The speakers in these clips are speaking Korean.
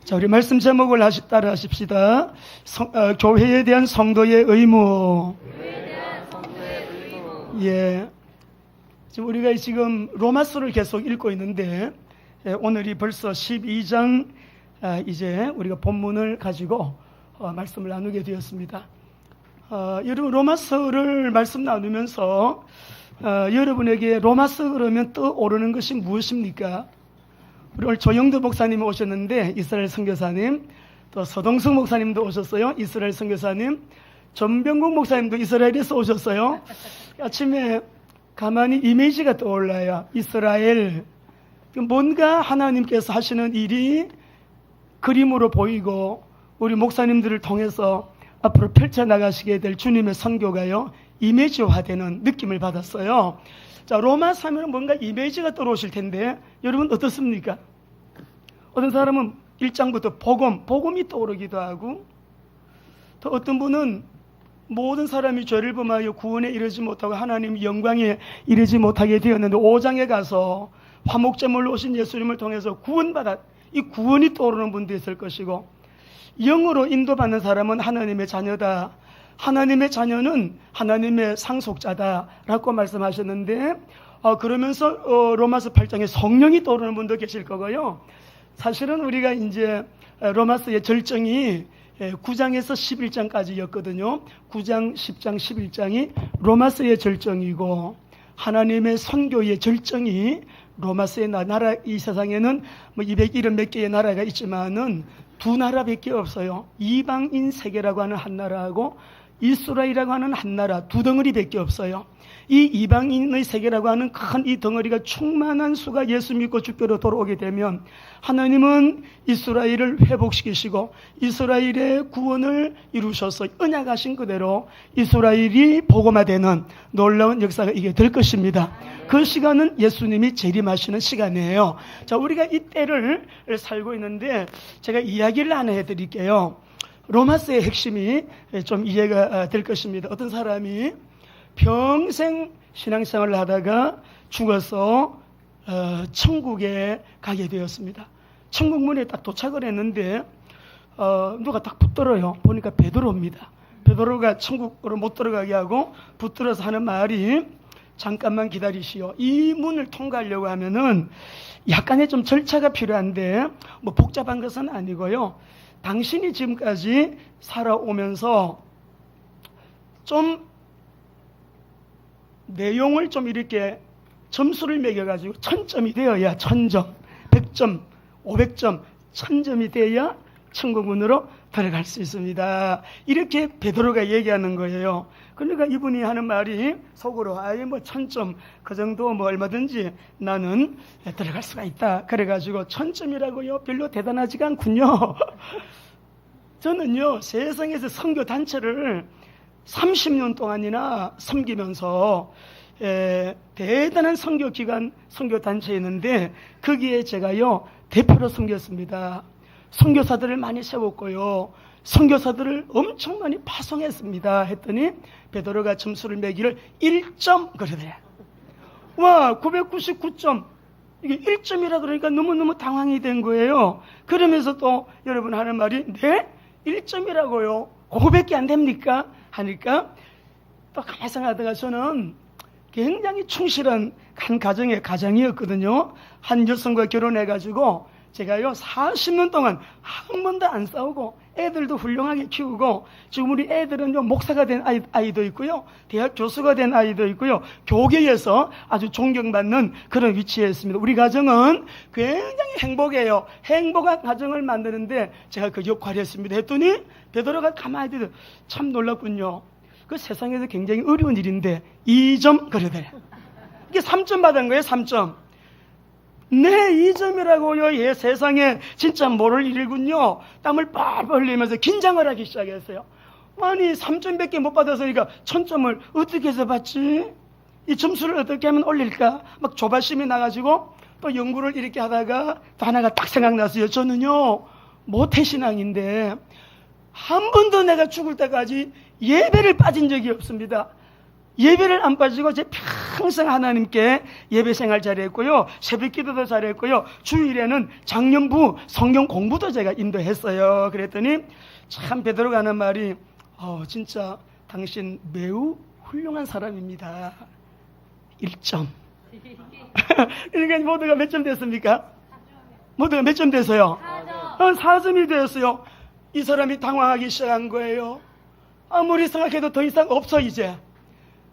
자, 우리 말씀 제목을 따라 하십시다. 교회에 대한 성도의 의무. 예. 지금 우리가 지금 로마서를 계속 읽고 있는데, 오늘이 벌써 12장, 이제 우리가 본문을 가지고 말씀을 나누게 되었습니다. 여러분, 로마서를 말씀 나누면서 여러분에게 로마서 그러면 떠오르는 것이 무엇입니까? 우리 오늘 조영도 목사님이 오셨는데, 이스라엘 선교사님, 또 서동석 목사님도 오셨어요. 이스라엘 선교사님, 전병국 목사님도 이스라엘에서 오셨어요. 아침에 가만히 이미지가 떠올라요. 이스라엘, 뭔가 하나님께서 하시는 일이 그림으로 보이고 우리 목사님들을 통해서 앞으로 펼쳐나가시게 될 주님의 선교가요, 이미지화되는 느낌을 받았어요. 자, 로마서 하면 뭔가 이미지가 떠오르실 텐데, 여러분 어떻습니까? 어떤 사람은 1장부터 복음이 떠오르기도 하고, 또 어떤 분은 모든 사람이 죄를 범하여 구원에 이르지 못하고 하나님 영광에 이르지 못하게 되었는데, 5장에 가서 화목제물로 오신 예수님을 통해서 이 구원이 떠오르는 분도 있을 것이고, 영으로 인도받는 사람은 하나님의 자녀다, 하나님의 자녀는 하나님의 상속자다라고 말씀하셨는데, 그러면서 로마서 8장에 성령이 떠오르는 분도 계실 거고요. 사실은 우리가 이제 로마서의 절정이 9장에서 11장까지였거든요. 9장, 10장, 11장이 로마서의 절정이고, 하나님의 선교의 절정이 로마서의 나라, 이 세상에는 뭐 200몇 개의 나라가 있지만은 두 나라밖에 없어요. 이방인 세계라고 하는 한 나라하고 이스라엘이라고 하는 한 나라, 두 덩어리밖에 없어요. 이 이방인의 세계라고 하는 큰 이 덩어리가 충만한 수가 예수 믿고 주께로 돌아오게 되면, 하나님은 이스라엘을 회복시키시고 이스라엘의 구원을 이루셔서 언약하신 그대로 이스라엘이 복음화되는 놀라운 역사가 이게 될 것입니다. 그 시간은 예수님이 재림하시는 시간이에요. 자, 우리가 이 때를 살고 있는데, 제가 이야기를 하나 해드릴게요. 로마서의 핵심이 좀 이해가 될 것입니다. 어떤 사람이 평생 신앙생활을 하다가 죽어서 천국에 가게 되었습니다. 천국 문에 딱 도착을 했는데 누가 딱 붙들어요. 보니까 베드로입니다. 베드로가 천국으로 못 들어가게 하고 붙들어서 하는 말이, 잠깐만 기다리시오. 이 문을 통과하려고 하면은 약간의 좀 절차가 필요한데, 뭐 복잡한 것은 아니고요. 당신이 지금까지 살아오면서 좀 내용을 좀 이렇게 점수를 매겨가지고 1000점이 되어야 1000점, 100점, 500점, 1000점이 돼야 천국문으로 들어갈 수 있습니다. 이렇게 베드로가 얘기하는 거예요. 그러니까 이분이 하는 말이 속으로, 아예 뭐 1000점, 그 정도 뭐 얼마든지 나는 들어갈 수가 있다. 그래가지고 1000점이라고요? 별로 대단하지가 않군요. 저는요, 세상에서 선교 단체를 30년 동안이나 섬기면서 대단한 선교기관, 선교단체였는데, 거기에 제가요, 대표로 섬겼습니다. 선교사들을 많이 세웠고요, 선교사들을 엄청 많이 파송했습니다. 했더니 베드로가 점수를 매기를 1점 그러더래. 와, 999점. 이게 1점이라 그러니까 너무너무 당황이 된 거예요. 그러면서 또 여러분 하는 말이, 네? 1점이라고요? 그거밖에 안 됩니까? 하니까 또 가만히 생각하다가, 저는 굉장히 충실한 한 가정이었거든요. 한 여성과 결혼해가지고 제가요 40년 동안 한 번도 안 싸우고 애들도 훌륭하게 키우고, 지금 우리 애들은요 목사가 된 아이도 있고요, 대학 교수가 된 아이도 있고요, 교계에서 아주 존경받는 그런 위치에 있습니다. 우리 가정은 굉장히 행복해요. 행복한 가정을 만드는데 제가 그 역할을 했습니다. 했더니 베드로가 가만히 있는데 참 놀랐군요. 그 세상에서 굉장히 어려운 일인데 2점 그러더래. 이게 3점 받은 거예요. 3점. 네, 2점이라고요. 예, 세상에 진짜 모를 일이군요. 땀을 뻘뻘 흘리면서 긴장을 하기 시작했어요. 아니, 3점밖에 못 받았으니까 1000점을 어떻게 해서 받지? 이 점수를 어떻게 하면 올릴까? 막 조바심이 나가지고 또 연구를 이렇게 하다가 또 하나가 딱 생각났어요. 저는요, 모태신앙인데 한 번도 내가 죽을 때까지 예배를 빠진 적이 없습니다. 예배를 안 빠지고 제 항상 하나님께 예배 생활 잘했고요. 새벽 기도도 잘했고요. 주일에는 작년부 성경 공부도 제가 인도했어요. 그랬더니 참 베드로가 하는 말이 진짜 당신 매우 훌륭한 사람입니다. 1점. 그러니까 모두가 몇 점 됐습니까? 모두가 몇 점 됐어요? 4점이 되었어요. 이 사람이 당황하기 시작한 거예요. 아무리 생각해도 더 이상 없어 이제.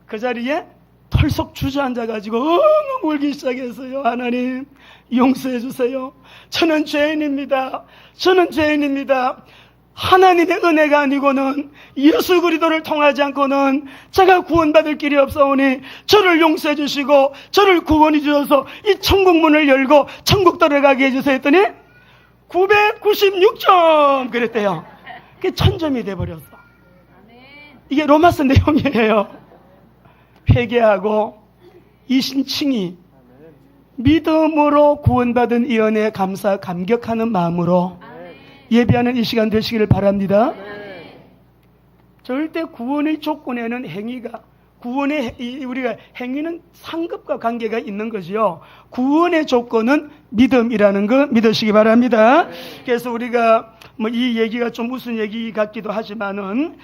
그 자리에 털썩 주저앉아가지고 엉엉 울기 시작했어요. 하나님 용서해 주세요. 저는 죄인입니다. 저는 죄인입니다. 하나님의 은혜가 아니고는 예수 그리스도를 통하지 않고는 제가 구원받을 길이 없사오니 저를 용서해 주시고 저를 구원해 주셔서 이 천국 문을 열고 천국 들어가게 해주세요 했더니 996점 그랬대요. 그게 1000점이 돼버렸어. 이게 로마서 내용이에요. 회개하고 이신칭이 믿음으로 구원받은 이 은혜에 감사 감격하는 마음으로 예배하는 이 시간 되시기를 바랍니다. 절대 구원의 조건에는 행위가 우리가 행위는 상급과 관계가 있는 거지요. 구원의 조건은 믿음이라는 거 믿으시기 바랍니다. 그래서 우리가 이 얘기가 좀 무슨 얘기 같기도 하지만은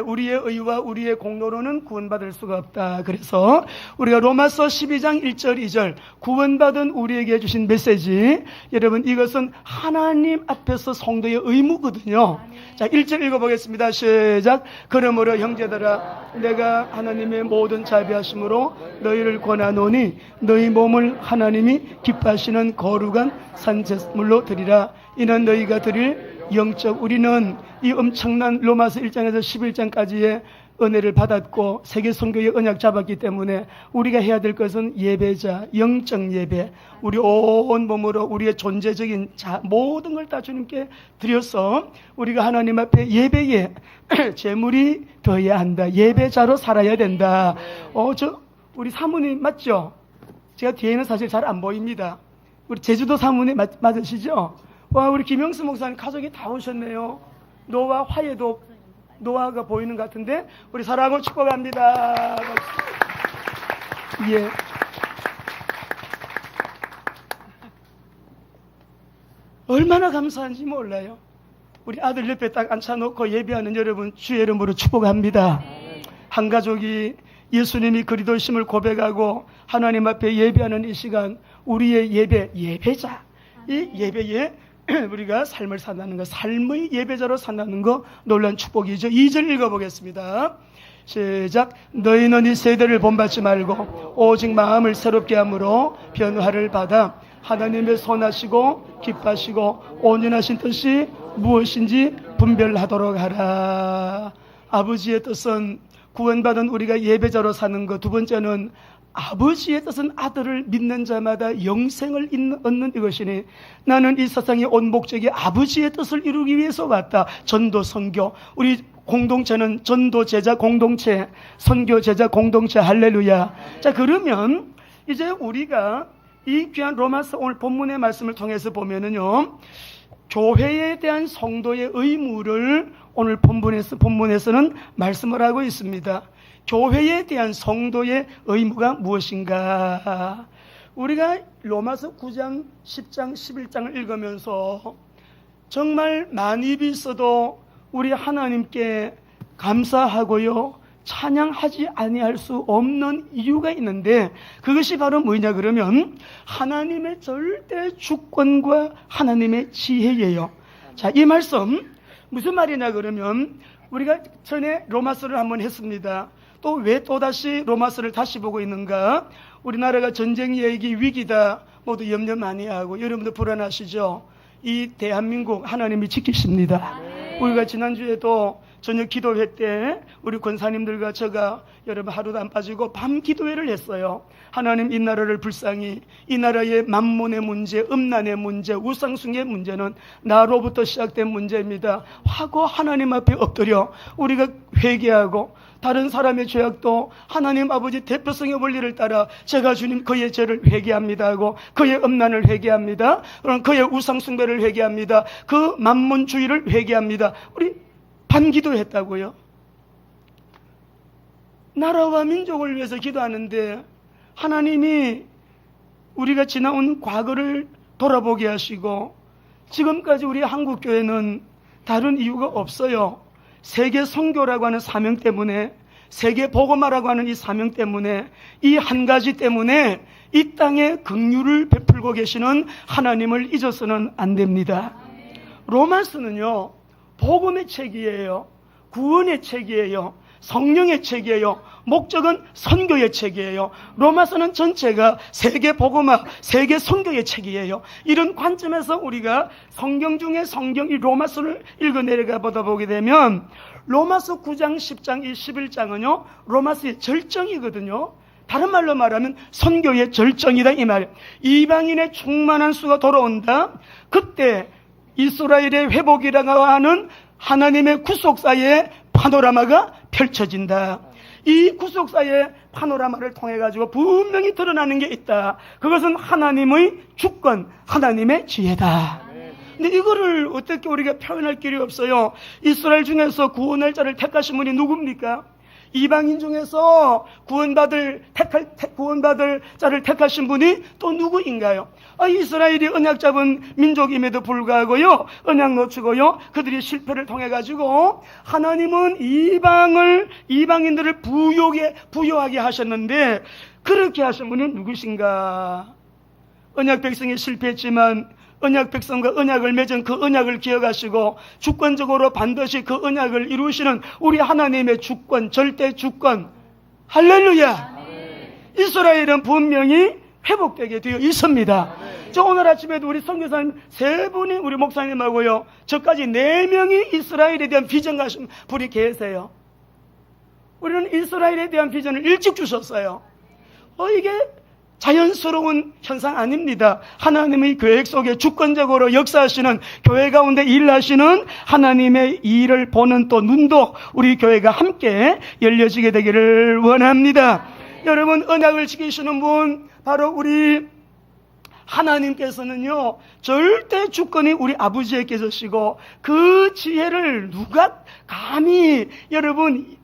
우리의 의와 우리의 공로로는 구원받을 수가 없다. 그래서 우리가 로마서 12장 1절 2절 구원받은 우리에게 주신 메시지, 여러분 이것은 하나님 앞에서 성도의 의무거든요. 자, 1절 읽어보겠습니다. 시작. 그러므로 형제들아 내가 하나님의 모든 자비하심으로 너희를 권하노니 너희 몸을 하나님이 기뻐하시는 거룩한 산제물로 드리라. 이는 너희가 드릴 영적, 우리는 이 엄청난 로마서 1장에서 11장까지의 은혜를 받았고 세계 선교의 언약 잡았기 때문에 우리가 해야 될 것은 예배자, 영적 예배, 우리 온 몸으로 우리의 존재적인 모든 걸 다 주님께 드려서 우리가 하나님 앞에 예배에 제물이 되어야 한다. 예배자로 살아야 된다. 우리 사모님 맞죠? 제가 뒤에는 사실 잘 안 보입니다. 우리 제주도 사모님 맞으시죠? 와, 우리 김영수 목사님 가족이 다 오셨네요. 노아 화해도 노아가 보이는 것 같은데 우리 사랑하고 축복합니다. 예. 얼마나 감사한지 몰라요. 우리 아들 옆에 딱 앉혀놓고 예배하는 여러분 주의 이름으로 축복합니다. 한 가족이 예수님이 그리스도심을 고백하고 하나님 앞에 예배하는 이 시간, 우리의 예배자, 이 예배에 우리가 삶을 산다는 거, 삶의 예배자로 산다는 거 놀라운 축복이죠. 2절 읽어보겠습니다. 시작. 너희는 이 세대를 본받지 말고 오직 마음을 새롭게 함으로 변화를 받아 하나님의 선하시고 기뻐하시고 온전하신 뜻이 무엇인지 분별하도록 하라. 아버지의 뜻은 구원받은 우리가 예배자로 사는 것. 두 번째는 아버지의 뜻은 아들을 믿는 자마다 영생을 얻는 이것이니 나는 이 세상에 온 목적이 아버지의 뜻을 이루기 위해서 왔다. 전도 선교, 우리 공동체는 전도 제자 공동체, 선교 제자 공동체. 할렐루야. 자, 그러면 이제 우리가 이 귀한 로마서 오늘 본문의 말씀을 통해서 보면은요, 교회에 대한 성도의 의무를 오늘 본문에서는 말씀을 하고 있습니다. 교회에 대한 성도의 의무가 무엇인가? 우리가 로마서 9장, 10장, 11장을 읽으면서 정말 많이 있어도 우리 하나님께 감사하고요, 찬양하지 아니할 수 없는 이유가 있는데 그것이 바로 뭐냐 그러면 하나님의 절대 주권과 하나님의 지혜예요. 자, 이 말씀 무슨 말이냐 그러면 우리가 전에 로마서를 한번 했습니다. 또 왜 또다시 로마서를 다시 보고 있는가? 우리나라가 전쟁 얘기, 위기다. 모두 염려 많이 하고 여러분도 불안하시죠? 이 대한민국 하나님이 지키십니다. 우리가 지난주에도 저녁 기도회 때 우리 권사님들과 제가 여러분 하루도 안 빠지고 밤 기도회를 했어요. 하나님, 이 나라를 불쌍히, 이 나라의 만몬의 문제, 음란의 문제, 우상숭의 문제는 나로부터 시작된 문제입니다 하고 하나님 앞에 엎드려 우리가 회개하고 다른 사람의 죄악도 하나님 아버지 대표성의 원리를 따라 제가 주님 그의 죄를 회개합니다 하고 그의 음란을 회개합니다. 그럼 그의 우상숭배를 회개합니다. 그 만몬주의를 회개합니다. 우리 반기도 했다고요. 나라와 민족을 위해서 기도하는데 하나님이 우리가 지나온 과거를 돌아보게 하시고 지금까지 우리 한국교회는 다른 이유가 없어요. 세계 선교라고 하는 사명 때문에, 세계 복음화라고 하는 이 사명 때문에, 이 한 가지 때문에 이 땅에 긍휼을 베풀고 계시는 하나님을 잊어서는 안 됩니다. 로마서는요, 복음의 책이에요. 구원의 책이에요. 성령의 책이에요. 목적은 선교의 책이에요. 로마서는 전체가 세계 복음화, 세계 선교의 책이에요. 이런 관점에서 우리가 성경 중에 이 로마서를 읽어 내려가 보다 보게 되면 로마서 9장, 10장, 이 11장은요 로마서의 절정이거든요. 다른 말로 말하면 선교의 절정이다 이 말. 이방인의 충만한 수가 돌아온다. 그때 이스라엘의 회복이라고 하는 하나님의 구속사의 파노라마가 펼쳐진다. 이 구속사의 파노라마를 통해 가지고 분명히 드러나는 게 있다. 그것은 하나님의 주권, 하나님의 지혜다. 근데 이거를 어떻게 우리가 표현할 길이 없어요. 이스라엘 중에서 구원할 자를 택하신 분이 누굽니까? 이방인 중에서 구원받을 자를 택하신 분이 또 누구인가요? 이스라엘이 언약 잡은 민족임에도 불구하고요, 언약 놓치고요, 그들이 실패를 통해 가지고 하나님은 이방인들을 부요하게 하셨는데, 그렇게 하신 분이 누구신가? 언약 백성이 실패했지만 언약 백성과 언약을 맺은 그 언약을 기억하시고 주권적으로 반드시 그 언약을 이루시는 우리 하나님의 주권, 절대 주권. 할렐루야. 이스라엘은 분명히 회복되게 되어 있습니다. 저 오늘 아침에도 우리 선교사님 3분이, 우리 목사님하고요, 저까지 4명이 이스라엘에 대한 비전 가신 분이 계세요. 우리는 이스라엘에 대한 비전을 일찍 주셨어요. 이게 자연스러운 현상 아닙니다. 하나님의 계획 속에 주권적으로 역사하시는, 교회 가운데 일하시는 하나님의 일을 보는 또 눈도 우리 교회가 함께 열려지게 되기를 원합니다. 여러분, 언약을 지키시는 분 바로 우리 하나님께서는요, 절대 주권이 우리 아버지에게 계시고 그 지혜를 누가 감히 여러분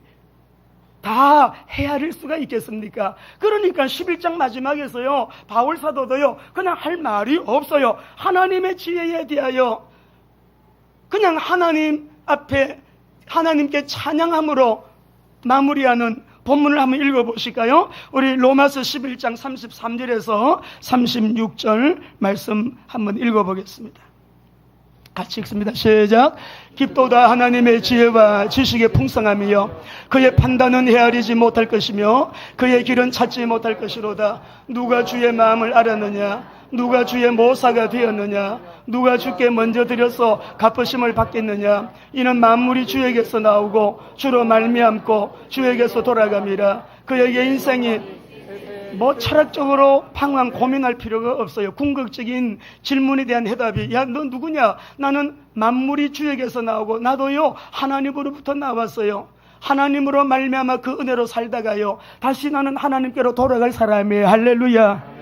다 헤아릴 수가 있겠습니까? 그러니까 11장 마지막에서요, 바울 사도도요, 그냥 할 말이 없어요. 하나님의 지혜에 대하여 그냥 하나님 앞에 하나님께 찬양함으로 마무리하는 본문을 한번 읽어보실까요? 우리 로마서 11장 33절에서 36절 말씀 한번 읽어보겠습니다. 같이 읽습니다. 시작. 깊도다 하나님의 지혜와 지식의 풍성함이여 그의 판단은 헤아리지 못할 것이며 그의 길은 찾지 못할 것이로다. 누가 주의 마음을 알았느냐? 누가 주의 모사가 되었느냐? 누가 주께 먼저 드려서 갚으심을 받겠느냐? 이는 만물이 주에게서 나오고 주로 말미암고 주에게서 돌아갑니다. 그에게 인생이 철학적으로 방황 고민할 필요가 없어요. 궁극적인 질문에 대한 해답이, 야, 너 누구냐? 나는 만물이 주에게서 나오고 나도요 하나님으로부터 나왔어요. 하나님으로 말미암아 그 은혜로 살다가요 다시 나는 하나님께로 돌아갈 사람이에요. 할렐루야.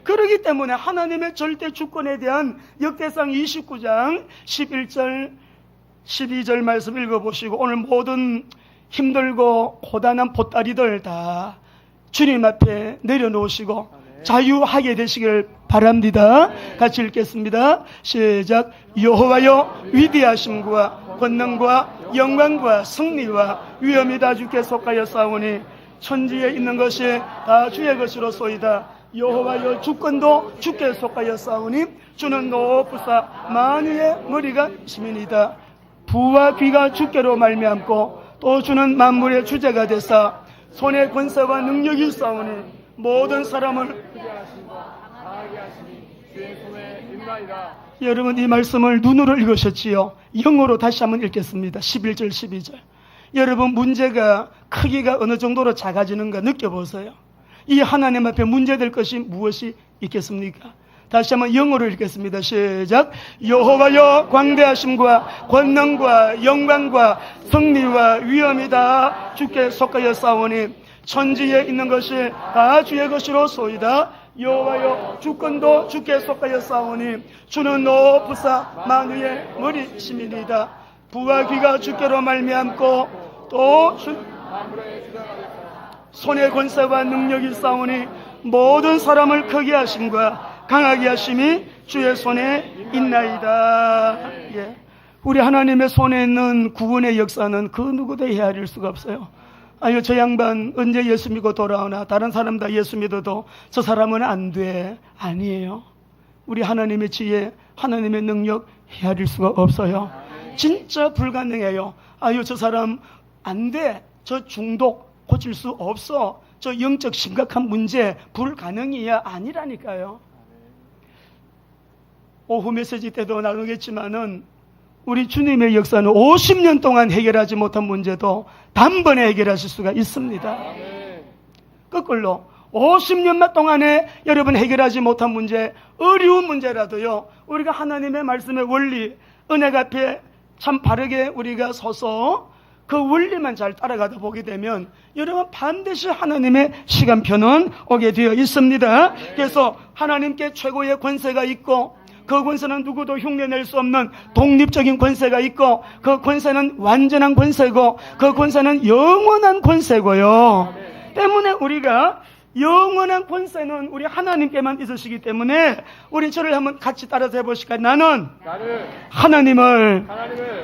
그렇기 때문에 하나님의 절대 주권에 대한 역대상 29장 11절 12절 말씀 읽어보시고, 오늘 모든 힘들고 고단한 보따리들 다 주님 앞에 내려놓으시고 자유하게 되시길 바랍니다. 같이 읽겠습니다. 시작. 여호와여 위대하심과 권능과 영광과 승리와 위엄이 다 주께 속하여 싸우니 천지에 있는 것이 다 주의 것이로소이다. 여호와여 주권도 주께 속하여 싸우니 주는 높으사 만유의 머리가 시민이다. 부와 귀가 주께로 말미암고 또 주는 만물의 주제가 되사 손의 권세와 능력이 싸우니 모든 사람을 여러분, 이 말씀을 눈으로 읽으셨지요? 영어로 다시 한번 읽겠습니다. 11절 12절. 여러분, 문제가 크기가 어느 정도로 작아지는가 느껴보세요. 이 하나님 앞에 문제될 것이 무엇이 있겠습니까? 다시 한번 영어로 읽겠습니다. 시작. 여호와여 광대하심과 권능과 영광과 승리와 위엄이 다 주께 속하여 싸우니 천지에 있는 것이 다 주의 것이로소이다. 여호와여 주권도 주께 속하여 싸우니 주는 높으사 만유의 머리심이니이다. 부와 귀가 주께로 말미암고 또 손의 권세와 능력이 싸우니 모든 사람을 크게 하심과 강하게 하심이 주의 손에 있나이다. 예. 우리 하나님의 손에 있는 구원의 역사는 그 누구도 헤아릴 수가 없어요. 아유, 저 양반 언제 예수 믿고 돌아오나, 다른 사람 다 예수 믿어도 저 사람은 안 돼. 아니에요. 우리 하나님의 지혜, 하나님의 능력 헤아릴 수가 없어요. 진짜 불가능해요. 아유, 저 사람 안 돼. 저 중독 고칠 수 없어. 저 영적 심각한 문제 불가능이야. 아니라니까요. 오후 메시지 때도 나누겠지만은 우리 주님의 역사는 50년 동안 해결하지 못한 문제도 단번에 해결하실 수가 있습니다. 거꾸로 50년 동안에 여러분 해결하지 못한 문제, 어려운 문제라도요, 우리가 하나님의 말씀의 원리, 은혜가 앞에 참 바르게 우리가 서서 그 원리만 잘 따라가다 보게 되면 여러분 반드시 하나님의 시간표는 오게 되어 있습니다. 그래서 하나님께 최고의 권세가 있고, 그 권세는 누구도 흉내낼 수 없는 독립적인 권세가 있고, 그 권세는 완전한 권세고, 그 권세는 영원한 권세고요. 때문에 우리가 영원한 권세는 우리 하나님께만 있으시기 때문에 우리 저를 한번 같이 따라서 해보실까요? 나는 하나님을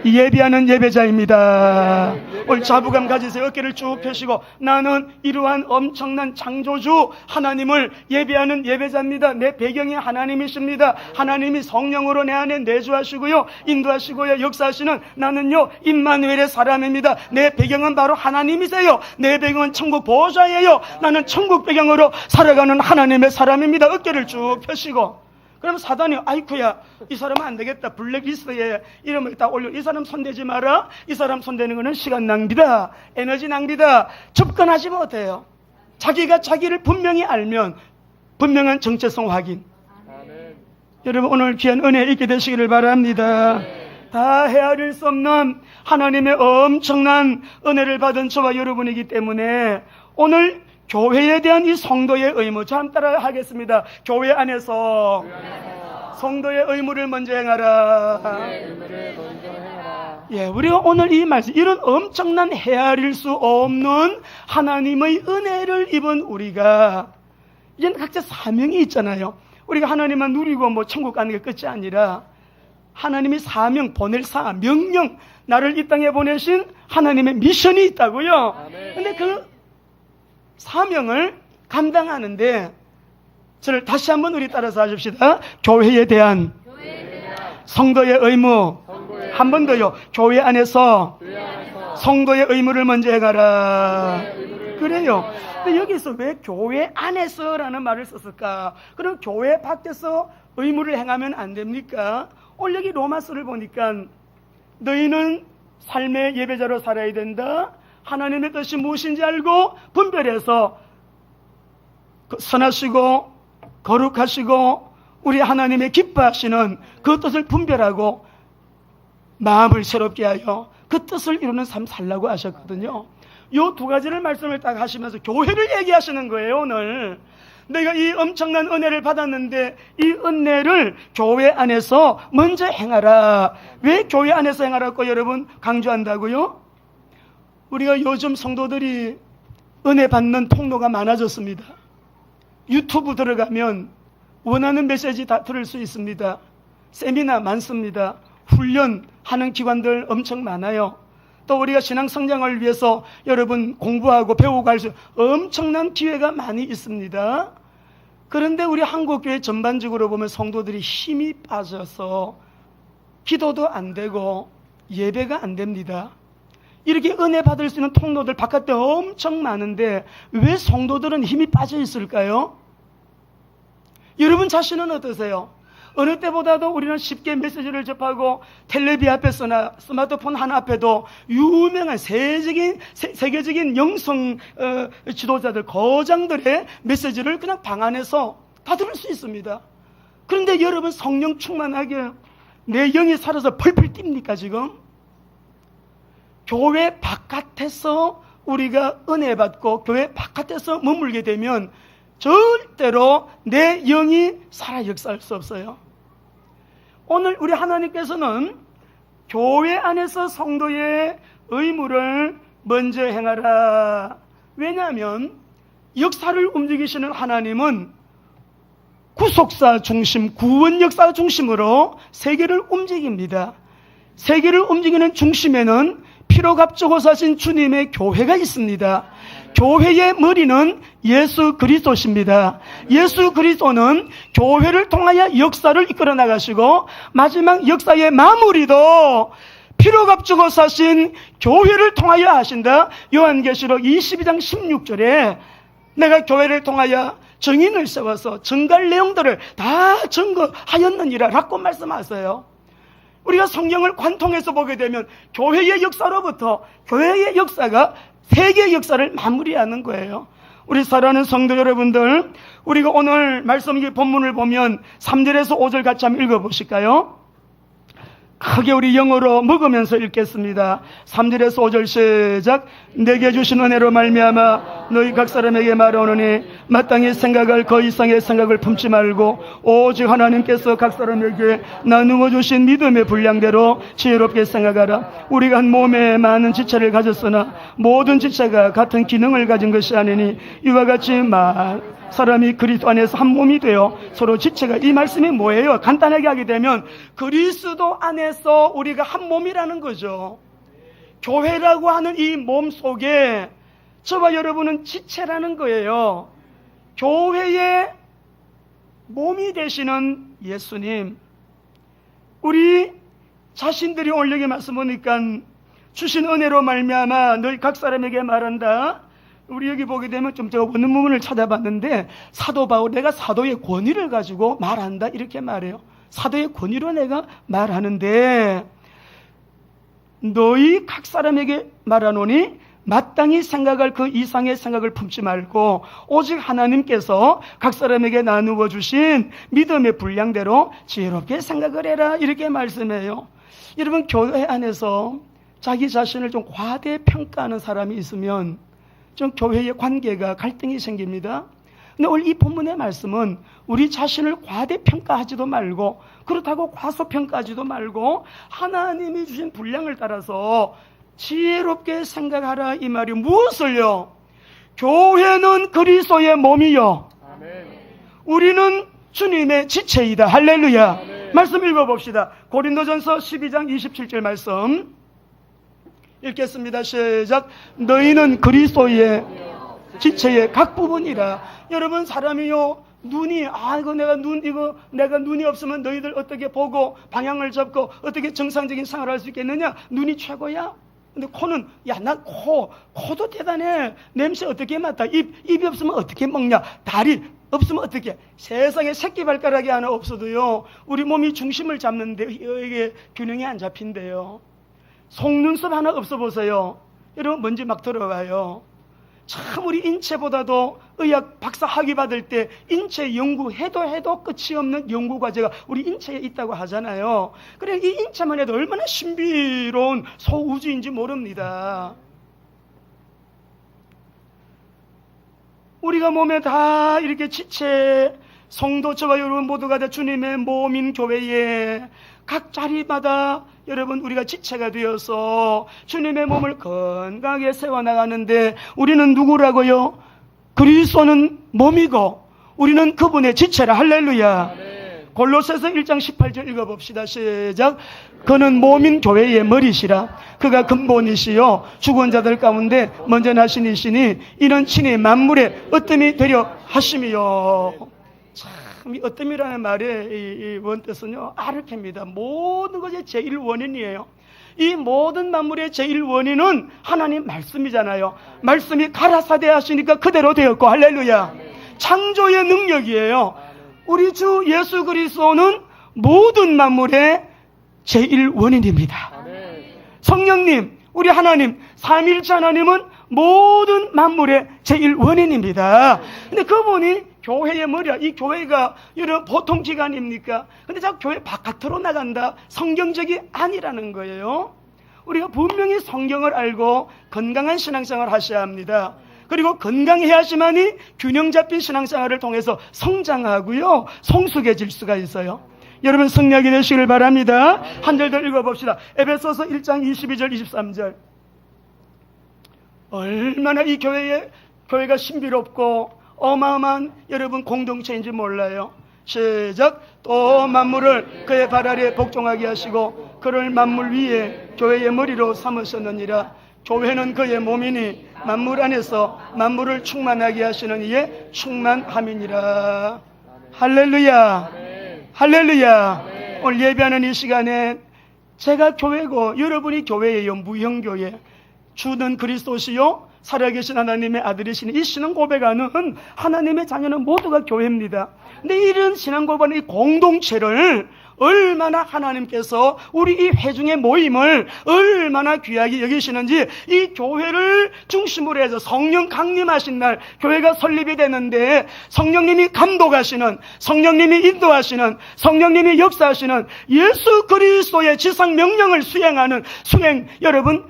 예배하는 예배자입니다. 오늘 자부감 가지세요. 어깨를 쭉 펴시고, 나는 이러한 엄청난 창조주 하나님을 예배하는 예배자입니다. 내 배경이 하나님이십니다. 하나님이 성령으로 내 안에 내주하시고요, 인도하시고요, 역사하시는 나는요 임마누엘의 사람입니다. 내 배경은 바로 하나님이세요. 내 배경은 천국 보호자예요. 나는 천국 배경으로 살아가는 하나님의 사람입니다. 어깨를 쭉 펴시고, 그럼 사단이 아이쿠야, 이 사람은 안 되겠다, 블랙리스트에 이름을 딱 올려, 이 사람 손대지 마라, 이 사람 손대는 거는 시간 낭비다, 에너지 낭비다, 접근하지 못해요. 자기가 자기를 분명히 알면 분명한 정체성 확인. 여러분 오늘 귀한 은혜 있게 되시기를 바랍니다. 다 헤아릴 수 없는 하나님의 엄청난 은혜를 받은 저와 여러분이기 때문에 오늘 교회에 대한 이 성도의 의무, 참 따라 하겠습니다. 교회 안에서 성도의 의무를 먼저 행하라. 예, 우리가 오늘 이 말씀, 이런 엄청난 헤아릴 수 없는 하나님의 은혜를 입은 우리가 이제 각자 사명이 있잖아요. 우리가 하나님만 누리고 뭐 천국 가는 게 끝이 아니라 하나님이 사명, 보낼 명령, 나를 이 땅에 보내신 하나님의 미션이 있다고요. 근데 그 사명을 감당하는데, 저를 다시 한번 우리 따라서 하십시다. 교회에 대한 성도의 의무. 한 번 더요. 교회 안에서 성도의 의무를 먼저 해가라. 그래요. 근데 여기서 왜 교회 안에서라는 말을 썼을까? 그럼 교회 밖에서 의무를 행하면 안 됩니까? 오늘 여기 로마서를 보니까 너희는 삶의 예배자로 살아야 된다. 하나님의 뜻이 무엇인지 알고 분별해서 선하시고 거룩하시고 우리 하나님의 기뻐하시는 그 뜻을 분별하고 마음을 새롭게 하여 그 뜻을 이루는 삶 살라고 하셨거든요. 이 두 가지를 말씀을 딱 하시면서 교회를 얘기하시는 거예요. 오늘 내가 이 엄청난 은혜를 받았는데 이 은혜를 교회 안에서 먼저 행하라. 왜 교회 안에서 행하라고 여러분 강조한다고요? 우리가 요즘 성도들이 은혜 받는 통로가 많아졌습니다. 유튜브 들어가면 원하는 메시지 다 들을 수 있습니다. 세미나 많습니다. 훈련하는 기관들 엄청 많아요. 또 우리가 신앙 성장을 위해서 여러분 공부하고 배우고 할 수 엄청난 기회가 많이 있습니다. 그런데 우리 한국교회 전반적으로 보면 성도들이 힘이 빠져서 기도도 안 되고 예배가 안 됩니다. 이렇게 은혜 받을 수 있는 통로들 바깥에 엄청 많은데 왜 성도들은 힘이 빠져 있을까요? 여러분 자신은 어떠세요? 어느 때보다도 우리는 쉽게 메시지를 접하고 텔레비 앞에서나 스마트폰 하나 앞에도 유명한 세계적인 영성 지도자들, 거장들의 메시지를 그냥 방 안에서 다 들을 수 있습니다. 그런데 여러분 성령 충만하게 내 영이 살아서 펄펄 뜁니까 지금? 교회 바깥에서 우리가 은혜 받고 교회 바깥에서 머물게 되면 절대로 내 영이 살아 역사할 수 없어요. 오늘 우리 하나님께서는 교회 안에서 성도의 의무를 먼저 행하라. 왜냐하면 역사를 움직이시는 하나님은 구속사 중심, 구원 역사 중심으로 세계를 움직입니다. 세계를 움직이는 중심에는 피로 값주고 사신 주님의 교회가 있습니다. 교회의 머리는 예수 그리스도십니다. 예수 그리스도는 교회를 통하여 역사를 이끌어 나가시고 마지막 역사의 마무리도 피로 값주고 사신 교회를 통하여 하신다. 요한계시록 22장 16절에 내가 교회를 통하여 증인을 세워서 증거할 내용들을 다 증거하였느니라 라고 말씀하세요. 우리가 성경을 관통해서 보게 되면 교회의 역사로부터 교회의 역사가 세계의 역사를 마무리하는 거예요. 우리 사랑하는 성도 여러분들, 우리가 오늘 말씀 이 본문을 보면 3절에서 5절 같이 한번 읽어보실까요? 크게 우리 영어로 먹으면서 읽겠습니다. 3절에서 5절 시작. 내게 주신 은혜로 말미암아 너희 각 사람에게 말하노니 마땅히 생각할 그 이상의 생각을 품지 말고 오직 하나님께서 각 사람에게 나누어 주신 믿음의 분량대로 지혜롭게 생각하라. 우리가 한 몸에 많은 지체를 가졌으나 모든 지체가 같은 기능을 가진 것이 아니니 이와 같이 사람이 그리스도 안에서 한 몸이 되어 서로 지체가, 이 말씀이 뭐예요? 간단하게 하게 되면 그리스도 안에서 우리가 한 몸이라는 거죠. 교회라고 하는 이 몸 속에 저와 여러분은 지체라는 거예요. 교회의 몸이 되시는 예수님, 우리 자신들이 오늘 여기 말씀 보니까 주신 은혜로 말미암아 너희 각 사람에게 말한다. 우리 여기 보게 되면 좀 제가 원문을 찾아봤는데 사도 바울, 내가 사도의 권위를 가지고 말한다 이렇게 말해요. 사도의 권위로 내가 말하는데 너희 각 사람에게 말하노니 마땅히 생각할 그 이상의 생각을 품지 말고 오직 하나님께서 각 사람에게 나누어 주신 믿음의 분량대로 지혜롭게 생각을 해라 이렇게 말씀해요. 여러분, 교회 안에서 자기 자신을 좀 과대평가하는 사람이 있으면 좀 교회의 관계가 갈등이 생깁니다. 근데 오늘 이 본문의 말씀은 우리 자신을 과대평가하지도 말고 그렇다고 과소평가하지도 말고 하나님이 주신 분량을 따라서 지혜롭게 생각하라 이 말이 무엇을요? 교회는 그리스도의 몸이요, 우리는 주님의 지체이다. 할렐루야. 말씀 읽어봅시다. 고린도전서 12장 27절 말씀 읽겠습니다. 시작. 너희는 그리스도의 지체의 각 부분이라. 여러분, 사람이요 눈이 내가 눈이 없으면 너희들 어떻게 보고 방향을 잡고 어떻게 정상적인 생활을 할 수 있겠느냐? 눈이 최고야. 근데 코는 코도 대단해. 냄새 어떻게 맡아? 입이 없으면 어떻게 먹냐? 다리 없으면 어떻게? 세상에 새끼발가락이 하나 없어도요 우리 몸이 중심을 잡는데 이게 균형이 안 잡힌대요. 속눈썹 하나 없어 보세요. 여러분, 먼지 막 들어가요. 참 우리 인체보다도 의학 박사 학위 받을 때 인체 연구해도 끝이 없는 연구 과제가 우리 인체에 있다고 하잖아요. 그래, 이 인체만 해도 얼마나 신비로운 소우주인지 모릅니다. 우리가 몸에 다 이렇게 지체, 성도 저와 여러분 모두가 다 주님의 몸인 교회에 각 자리마다 여러분 우리가 지체가 되어서 주님의 몸을 건강하게 세워나가는데 우리는 누구라고요? 그리스도는 몸이고 우리는 그분의 지체라. 할렐루야. 골로새서 1장 18절 읽어봅시다. 시작. 그는 몸인 교회의 머리시라. 그가 근본이시요 죽은 자들 가운데 먼저 나신 이시니 이는 친히 만물의 으뜸이 되려 하심이요. 참, 이 으뜸이라는 말의 이 원뜻은요 아르케입니다. 모든 것의 제일 원인이에요. 이 모든 만물의 제일 원인은 하나님 말씀이잖아요. 말씀이 가라사대 하시니까 그대로 되었고, 할렐루야. 창조의 능력이에요. 우리 주 예수 그리스도는 모든 만물의 제일 원인입니다. 성령님, 우리 하나님, 삼위일체 하나님은 모든 만물의 제일 원인입니다. 근데 그분이 교회의 머리야. 이 교회가 여러분 보통 기관입니까? 근데 자꾸 교회 바깥으로 나간다. 성경적이 아니라는 거예요. 우리가 분명히 성경을 알고 건강한 신앙생활을 하셔야 합니다. 그리고 건강해야지만이 균형 잡힌 신앙생활을 통해서 성장하고요 성숙해질 수가 있어요. 여러분, 승리하게 되시길 바랍니다. 한 절 더 읽어봅시다. 에베소서 1장 22절 23절. 얼마나 이 교회의 교회가 신비롭고 어마어마한 여러분 공동체인지 몰라요. 시작. 또 만물을 그의 발 아래 복종하게 하시고 그를 만물 위에 교회의 머리로 삼으셨느니라. 교회는 그의 몸이니 만물 안에서 만물을 충만하게 하시는 이의 충만함이니라. 할렐루야. 할렐루야. 오늘 예배하는 이 시간에 제가 교회고 여러분이 교회예요. 무형교회. 주는 그리스도시요 살아계신 하나님의 아들이신 이 신앙 고백하는 하나님의 자녀는 모두가 교회입니다. 근데 이런 신앙 고백하는 이 공동체를 얼마나 하나님께서 우리 이 회중의 모임을 얼마나 귀하게 여기시는지, 이 교회를 중심으로 해서 성령 강림하신 날 교회가 설립이 되는데 성령님이 감독하시는, 성령님이 인도하시는, 성령님이 역사하시는 예수 그리스도의 지상 명령을 수행하는 수행, 여러분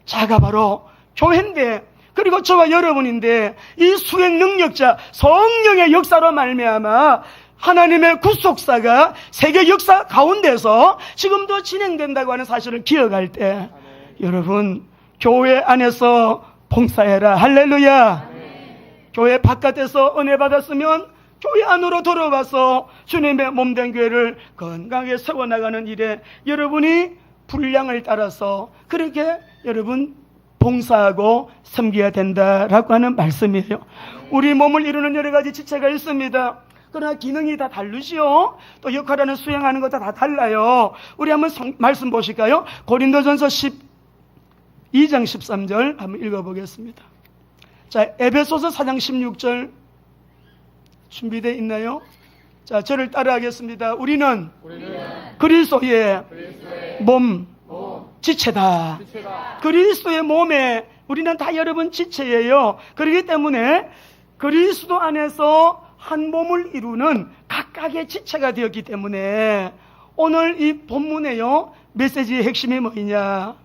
자가 바로 교회인데, 그리고 저와 여러분인데, 이 수행 능력자 성령의 역사로 말미암아 하나님의 구속사가 세계 역사 가운데서 지금도 진행된다고 하는 사실을 기억할 때, 여러분 교회 안에서 봉사해라. 할렐루야. 교회 바깥에서 은혜 받았으면 교회 안으로 들어와서 주님의 몸된 교회를 건강하게 세워나가는 일에 여러분이 분량을 따라서 그렇게 여러분 봉사하고 섬겨야 된다라고 하는 말씀이에요. 우리 몸을 이루는 여러 가지 지체가 있습니다. 그러나 기능이 다 다르지요. 또 역할하는 수행하는 것 다 달라요. 우리 한번 말씀 보실까요? 고린도전서 12장 13절 한번 읽어보겠습니다. 자, 에베소서 4장 16절 준비되어 있나요? 자, 저를 따라하겠습니다. 우리는 그리스도의 몸 지체다. 그리스도의 몸에 우리는 다 여러분 지체예요. 그렇기 때문에 그리스도 안에서 한 몸을 이루는 각각의 지체가 되었기 때문에 오늘 이 본문에요, 메시지의 핵심이 뭐냐?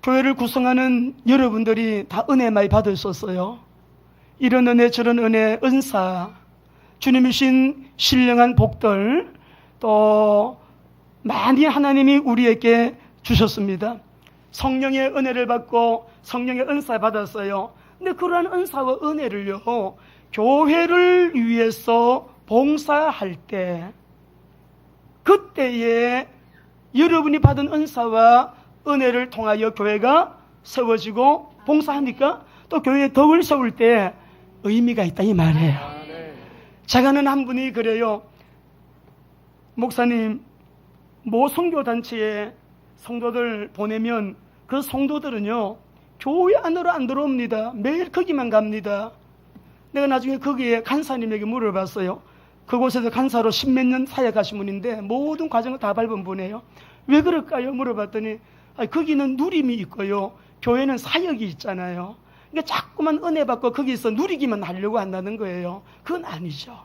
교회를 구성하는 여러분들이 다 은혜 많이 받으셨어요. 이런 은혜 저런 은혜, 은사, 주님이 주신 신령한 복들, 또 많이 하나님이 우리에게 주셨습니다. 성령의 은혜를 받고 성령의 은사 받았어요. 근데 그러한 은사와 은혜를요, 교회를 위해서 봉사할 때, 그때에 여러분이 받은 은사와 은혜를 통하여 교회가 세워지고 봉사하니까 또 교회에 덕을 세울 때 의미가 있다 이 말이에요. 제가 아는 한 분이 그래요. 목사님, 모 선교단체에 성도들 보내면 그 성도들은요 교회 안으로 안 들어옵니다. 매일 거기만 갑니다. 내가 나중에 거기에 간사님에게 물어봤어요. 그곳에서 간사로 10몇 년 사역하신 분인데 모든 과정을 다 밟은 분이에요. 왜 그럴까요? 물어봤더니 거기는 누림이 있고요, 교회는 사역이 있잖아요. 그러니까 자꾸만 은혜 받고 거기서 누리기만 하려고 한다는 거예요. 그건 아니죠.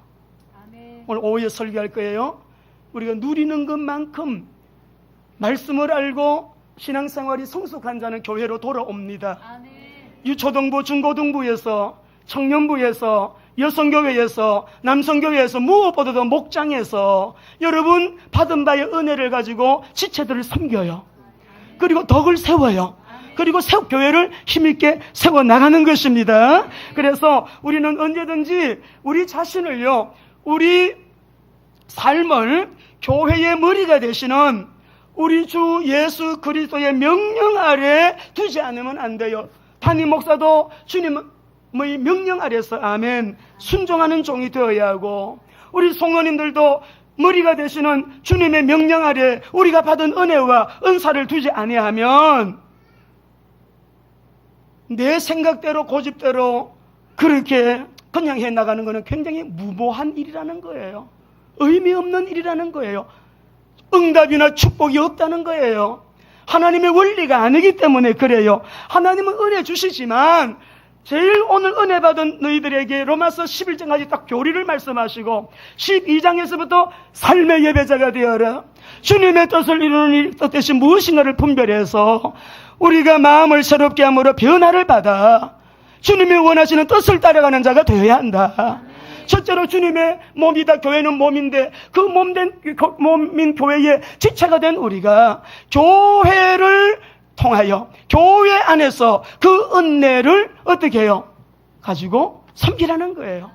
아멘. 오늘 오후에 설교할 거예요. 우리가 누리는 것만큼 말씀을 알고 신앙생활이 성숙한 자는 교회로 돌아옵니다. 아멘. 유초등부, 중고등부에서, 청년부에서, 여성교회에서, 남성교회에서, 무엇보다도 목장에서 여러분 받은 바의 은혜를 가지고 지체들을 섬겨요. 그리고 덕을 세워요. 그리고 교회를 힘있게 세워나가는 것입니다. 그래서 우리는 언제든지 우리 자신을요, 우리 삶을 교회의 머리가 되시는 우리 주 예수 그리스도의 명령 아래 두지 않으면 안 돼요. 담임 목사도 주님의 명령 아래서 아멘 순종하는 종이 되어야 하고, 우리 성도님들도 머리가 되시는 주님의 명령 아래 우리가 받은 은혜와 은사를 두지 아니하면 내 생각대로 고집대로 그렇게 그냥 해나가는 것은 굉장히 무모한 일이라는 거예요. 의미 없는 일이라는 거예요. 응답이나 축복이 없다는 거예요. 하나님의 원리가 아니기 때문에 그래요. 하나님은 은혜 주시지만 제일 오늘 은혜 받은 너희들에게 로마서 11장까지 딱 교리를 말씀하시고 12장에서부터 삶의 예배자가 되어라. 주님의 뜻을 이루는 뜻 대신 무엇인가를 분별해서 우리가 마음을 새롭게 함으로 변화를 받아 주님이 원하시는 뜻을 따라가는 자가 되어야 한다. 첫째로 주님의 몸이다. 교회는 몸인데 그 몸인 교회의 지체가 된 우리가 교회를 통하여 교회 안에서 그 은혜를 어떻게 해요? 가지고 섬기라는 거예요.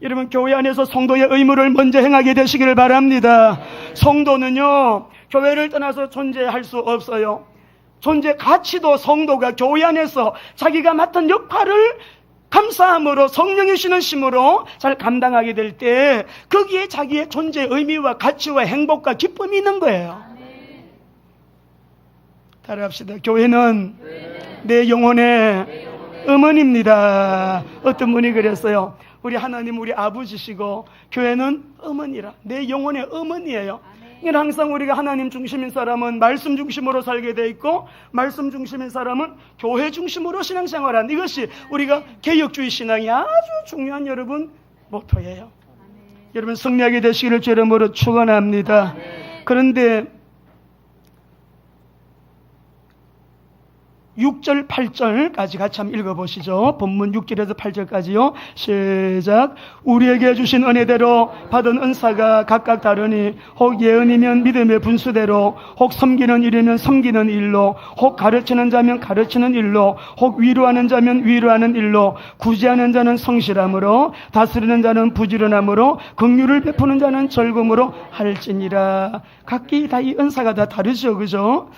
여러분, 교회 안에서 성도의 의무를 먼저 행하게 되시기를 바랍니다. 성도는요, 교회를 떠나서 존재할 수 없어요. 존재 가치도 성도가 교회 안에서 자기가 맡은 역할을 감사함으로 성령의 주시는 힘으로 잘 감당하게 될 때 거기에 자기의 존재의 의미와 가치와 행복과 기쁨이 있는 거예요. 따라합시다. 교회는 내 영혼의 어머니입니다. 어떤 분이 그랬어요. 우리 하나님 우리 아버지시고 교회는 어머니라. 내 영혼의 어머니예요. 항상 우리가 하나님 중심인 사람은 말씀 중심으로 살게 돼 있고, 말씀 중심인 사람은 교회 중심으로 신앙생활하는, 이것이 우리가 개혁주의 신앙이 아주 중요한 여러분 모토예요. 여러분 승리하게 되시기를 주 이름으로 축원합니다. 그런데 6절 8절까지 같이 한번 읽어보시죠. 본문 6절에서 8절까지요. 시작. 우리에게 주신 은혜대로 받은 은사가 각각 다르니 혹 예언이면 믿음의 분수대로, 혹 섬기는 일이면 섬기는 일로, 혹 가르치는 자면 가르치는 일로, 혹 위로하는 자면 위로하는 일로, 구제하는 자는 성실함으로, 다스리는 자는 부지런함으로, 긍휼을 베푸는 자는 절금으로 할지니라. 각기 다 이 은사가 다 다르죠, 그죠?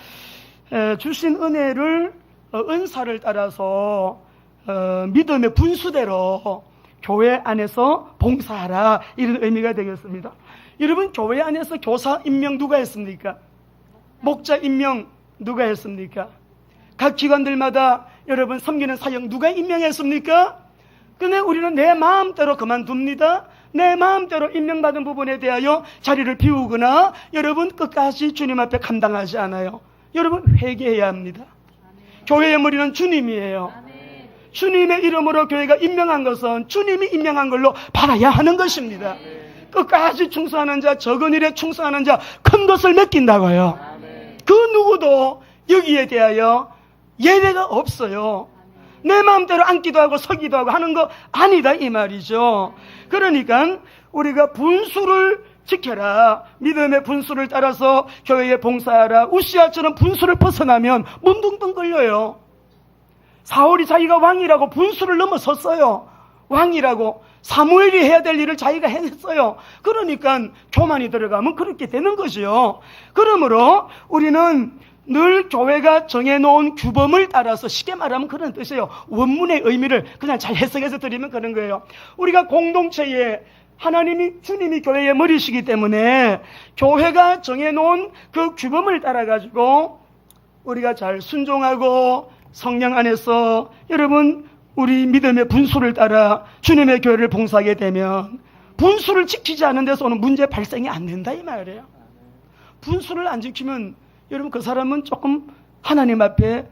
주신 은혜를 은사를 따라서 믿음의 분수대로 교회 안에서 봉사하라, 이런 의미가 되겠습니다. 여러분, 교회 안에서 교사 임명 누가 했습니까? 목자 임명 누가 했습니까? 각 기관들마다 여러분 섬기는 사역 누가 임명했습니까? 근데 우리는 내 마음대로 그만둡니다. 내 마음대로 임명받은 부분에 대하여 자리를 비우거나 여러분 끝까지 주님 앞에 감당하지 않아요. 여러분 회개해야 합니다. 교회의 머리는 주님이에요. 주님의 이름으로 교회가 임명한 것은 주님이 임명한 걸로 받아야 하는 것입니다. 끝까지 충성하는 자, 적은 일에 충성하는 자, 큰 것을 맡긴다고요. 그 누구도 여기에 대하여 예외가 없어요. 내 마음대로 앉기도 하고 서기도 하고 하는 거 아니다, 이 말이죠. 그러니까 우리가 분수를 지켜라. 믿음의 분수를 따라서 교회에 봉사하라. 우시아처럼 분수를 벗어나면 문둥둥 걸려요. 사울이 자기가 왕이라고 분수를 넘어섰어요. 왕이라고 사무엘이 해야 될 일을 자기가 했어요. 그러니까 교만이 들어가면 그렇게 되는 거죠. 그러므로 우리는 늘 교회가 정해놓은 규범을 따라서, 쉽게 말하면 그런 뜻이에요. 원문의 의미를 그냥 잘 해석해서 드리면 그런 거예요. 우리가 공동체에 하나님이, 주님이 교회의 머리시기 때문에 교회가 정해놓은 그 규범을 따라가지고 우리가 잘 순종하고 성령 안에서 여러분 우리 믿음의 분수를 따라 주님의 교회를 봉사하게 되면 분수를 지키지 않는 데서 오는 문제 발생이 안 된다, 이 말이에요. 분수를 안 지키면 여러분 그 사람은 조금 하나님 앞에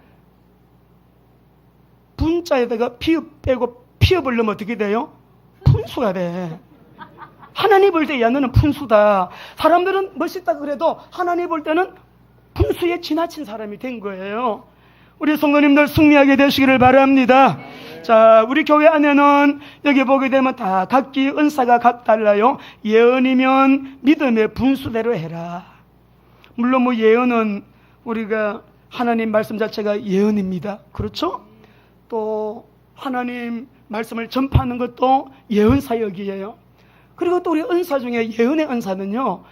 분자에다가 피읍 빼고 피읍을 넣으면 어떻게 돼요? 분수가 돼. 하나님 볼 때 야 너는 분수다. 사람들은 멋있다 그래도 하나님 볼 때는 분수에 지나친 사람이 된 거예요. 우리 성도님들 승리하게 되시기를 바랍니다. 자, 우리 교회 안에는 여기 보게 되면 다 각기 은사가 각 달라요. 예언이면 믿음의 분수대로 해라. 물론 뭐 예언은 우리가 하나님 말씀 자체가 예언입니다. 그렇죠? 또 하나님 말씀을 전파하는 것도 예언 사역이에요. 그리고 또 우리 은사 중에 예언의 은사는요,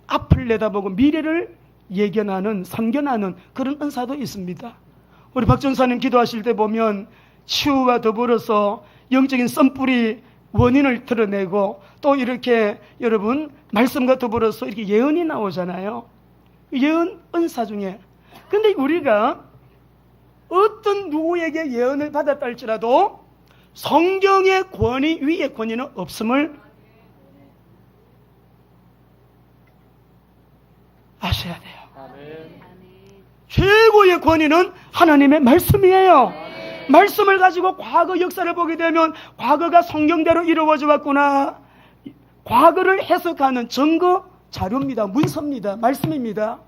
앞을 내다보고 미래를 예견하는, 선견하는 그런 은사도 있습니다. 우리 박 전사님 기도하실 때 보면 치유와 더불어서 영적인 썬뿌리 원인을 드러내고 또 이렇게 여러분 말씀과 더불어서 이렇게 예언이 나오잖아요. 예언 은사 중에. 근데 우리가 어떤 누구에게 예언을 받았다 할지라도 성경의 권위 위에 권위는 없음을 아셔야 돼요. 아멘. 최고의 권위는 하나님의 말씀이에요. 아멘. 말씀을 가지고 과거 역사를 보게 되면 과거가 성경대로 이루어져 왔구나. 과거를 해석하는 증거 자료입니다. 문서입니다. 말씀입니다.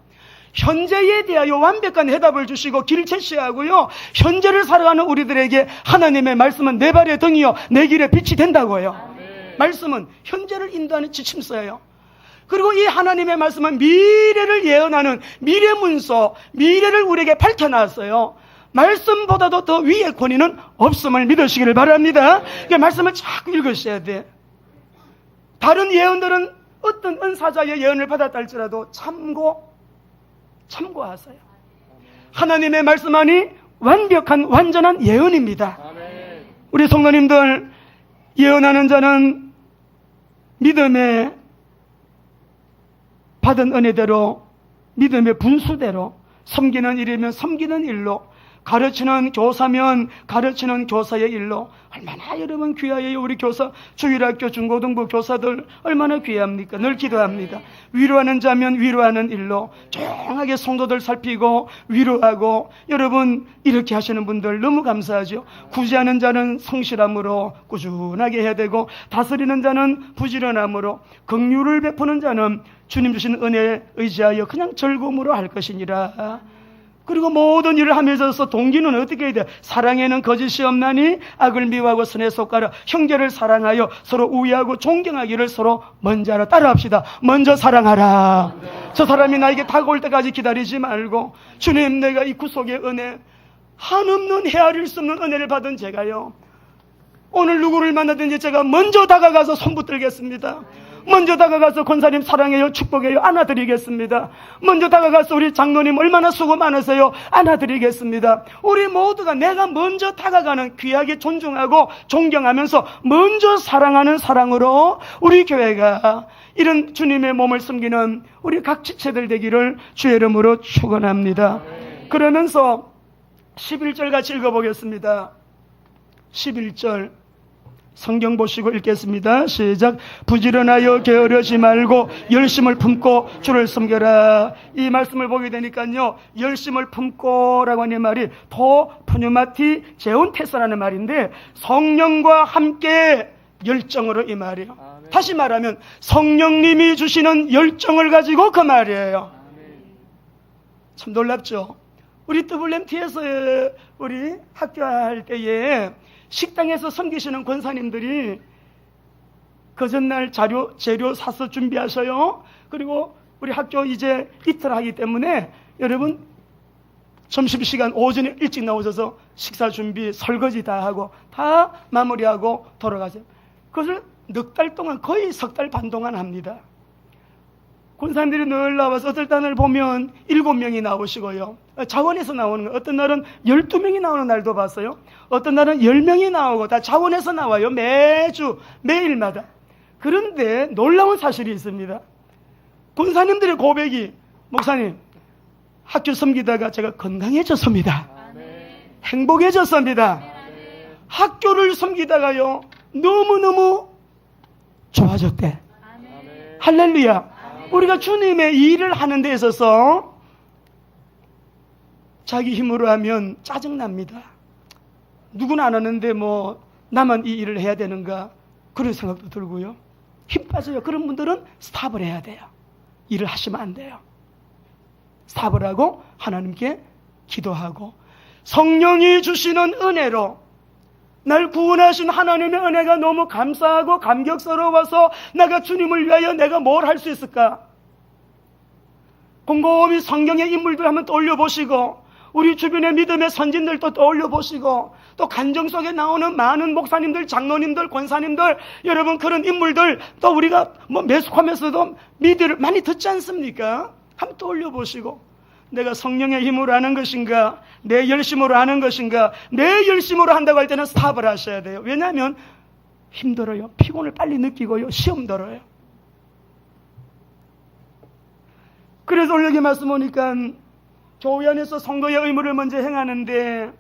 현재에 대하여 완벽한 해답을 주시고 길 제시하고요. 현재를 살아가는 우리들에게 하나님의 말씀은 내 발의 등이요 내 길의 빛이 된다고요. 아멘. 말씀은 현재를 인도하는 지침서예요. 그리고 이 하나님의 말씀은 미래를 예언하는 미래 문서, 미래를 우리에게 밝혀놨어요. 말씀보다도 더 위의 권위는 없음을 믿으시기를 바랍니다. 그 말씀을 자꾸 읽으셔야 돼. 다른 예언들은 어떤 은사자의 예언을 받았다 할지라도 참고하세요. 하나님의 말씀만이 완벽한 완전한 예언입니다. 우리 성도님들, 예언하는 자는 믿음의 받은 은혜대로, 믿음의 분수대로, 섬기는 일이면 섬기는 일로, 가르치는 교사면 가르치는 교사의 일로, 얼마나 여러분 귀하예요. 우리 교사, 주일학교 중고등부 교사들 얼마나 귀합니까? 늘 기도합니다. 위로하는 자면 위로하는 일로 조용하게 성도들 살피고 위로하고, 여러분 이렇게 하시는 분들 너무 감사하죠. 구제하는 자는 성실함으로 꾸준하게 해야 되고, 다스리는 자는 부지런함으로, 긍휼을 베푸는 자는 주님 주신 은혜에 의지하여 그냥 즐거움으로 할 것이니라. 그리고 모든 일을 함에 있어서 동기는 어떻게 해야 돼? 사랑에는 거짓이 없나니 악을 미워하고 선에 속하라. 형제를 사랑하여 서로 우애하고 존경하기를 서로 먼저 하라. 따라합시다. 먼저 사랑하라. 저 사람이 나에게 다가올 때까지 기다리지 말고, 주님, 내가 이 구속의 은혜, 한없는 헤아릴 수 없는 은혜를 받은 제가요, 오늘 누구를 만나든지 제가 먼저 다가가서 손붙들겠습니다. 먼저 다가가서 권사님 사랑해요, 축복해요, 안아드리겠습니다. 먼저 다가가서 우리 장로님 얼마나 수고 많으세요, 안아드리겠습니다. 우리 모두가 내가 먼저 다가가는, 귀하게 존중하고 존경하면서 먼저 사랑하는 사랑으로 우리 교회가 이런 주님의 몸을 섬기는 우리 각 지체들 되기를 주의 이름으로 축원합니다. 그러면서 11절 같이 읽어보겠습니다. 11절 성경 보시고 읽겠습니다. 시작. 부지런하여 게으르지 말고 열심을 품고 주를 섬겨라. 이 말씀을 보게 되니까요, 열심을 품고라고 하는 말이 푸뉴마티 제온테스라는 말인데, 성령과 함께 열정으로 이 말이에요. 아멘. 다시 말하면 성령님이 주시는 열정을 가지고 그 말이에요. 아멘. 참 놀랍죠. 우리 WMT에서 우리 학교할 때에 식당에서 섬기시는 권사님들이 그 전날 재료 사서 준비하셔요. 그리고 우리 학교 이제 이틀 하기 때문에 여러분 점심시간 오전에 일찍 나오셔서 식사 준비, 설거지 다 하고 다 마무리하고 돌아가세요. 그것을 넉 달 동안, 거의 석 달 반 동안 합니다. 권사님들이 늘 나와서 어떨 때를 보면 7명이 나오시고요. 자원에서 나오는 거, 어떤 날은 12명이 나오는 날도 봤어요. 어떤 날은 10명이 나오고 다 자원에서 나와요. 매일마다. 그런데 놀라운 사실이 있습니다. 권사님들의 고백이, 목사님, 학교 섬기다가 제가 건강해졌습니다. 행복해졌습니다. 학교를 섬기다가요, 너무너무 좋아졌대. 할렐루야. 우리가 주님의 일을 하는 데 있어서 자기 힘으로 하면 짜증납니다. 누구나 안 하는데 뭐 나만 이 일을 해야 되는가, 그런 생각도 들고요. 힘 빠져요. 그런 분들은 스탑을 해야 돼요. 일을 하시면 안 돼요. 스탑을 하고 하나님께 기도하고, 성령이 주시는 은혜로 날 구원하신 하나님의 은혜가 너무 감사하고 감격스러워서 내가 주님을 위하여 내가 뭘 할 수 있을까? 곰곰이 성경의 인물들 한번 떠올려보시고, 우리 주변의 믿음의 선진들도 떠올려보시고, 또 간정 속에 나오는 많은 목사님들, 장로님들, 권사님들, 여러분 그런 인물들 또 우리가 뭐 매숙하면서도 미디어를 많이 듣지 않습니까? 한번 떠올려보시고, 내가 성령의 힘으로 하는 것인가, 내 열심으로 하는 것인가. 내 열심으로 한다고 할 때는 스탑을 하셔야 돼요. 왜냐하면 힘들어요. 피곤을 빨리 느끼고요, 시험 들어요. 그래서 오늘 여기 말씀 보니까 교회 안에서 성도의 의무를 먼저 행하는데,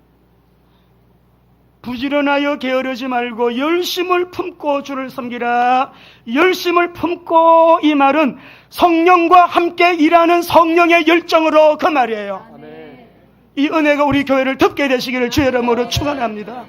부지런하여 게으르지 말고 열심을 품고 주를 섬기라. 열심을 품고, 이 말은 성령과 함께 일하는 성령의 열정으로 그 말이에요. 아멘. 이 은혜가 우리 교회를 덮게 되시기를 주의 이름으로 축원합니다.